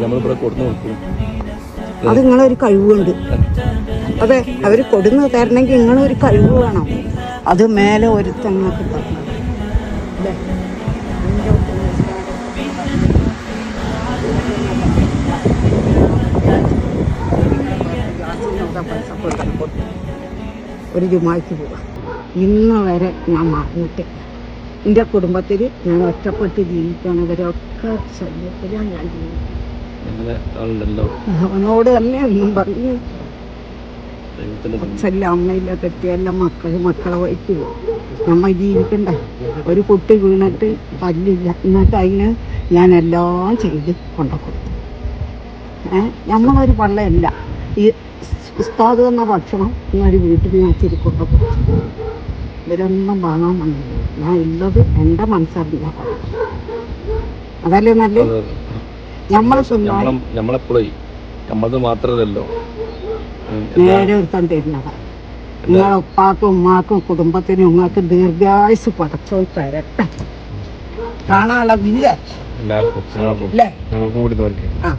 നമ്മളിവിടെ കൊടുന്നു കൊടുക്കും. അത് നിങ്ങളൊരു കഴിവുണ്ട്. അതെ, അവർ കൊടുന്ന് തരണമെങ്കിൽ നിങ്ങളൊരു കഴിവ് വേണം. അത് മേലെ ഒരുത്തങ്ങൾക്ക് തരണം. അതെ, ഒരു ജുമാക്ക് പോവാം. ഇന്ന് വരെ ഞാൻ മറന്നിട്ട് എൻ്റെ കുടുംബത്തിൽ ഞാൻ ഒറ്റപ്പെട്ട് ജീവിക്കണവരൊക്കെ ശല്യത്തിലാണ് ഞാൻ ജീവിക്കുന്നത്. അവനോട് തന്നെ ഒന്നും പറഞ്ഞു അച്ഛല്ല അമ്മയില്ല തെറ്റിയല്ല മക്കളെ വഴിക്ക് പോകും. നമ്മൾ ജീവിക്കണ്ട. ഒരു കുട്ടി വീണിട്ട് പല്ലില്ല, എന്നിട്ട് അതിന് ഞാൻ എല്ലാം ചെയ്ത് കൊണ്ടുകൊടുത്തു. നമ്മളൊരു പള്ളയല്ല. ഈ ഉസ്താദ് എന്ന ഭക്ഷണം ഒരു വീട്ടിൽ ഞാൻ ഇച്ചിരി കൊണ്ടുകൊടുത്തു. ഇവരൊന്നും വാങ്ങാൻ വന്നില്ല. ഞാൻ ഉള്ളത് എൻ്റെ മനസ്സറിഞ്ഞ അതല്ലേ നല്ലത്. നമ്മളത് മാത്രമല്ലല്ലോ നേരെ ഒരുത്തം തരുന്നതാണ്. നിങ്ങളെ ഉപ്പാക്കും ഉമ്മാക്കും കുടുംബത്തിനും നിങ്ങൾക്ക് ദീർഘായുസ് പടച്ചോ തരട്ടെ. കാണാനുള്ള വില്ല എല്ലാവർക്കും അല്ലേ?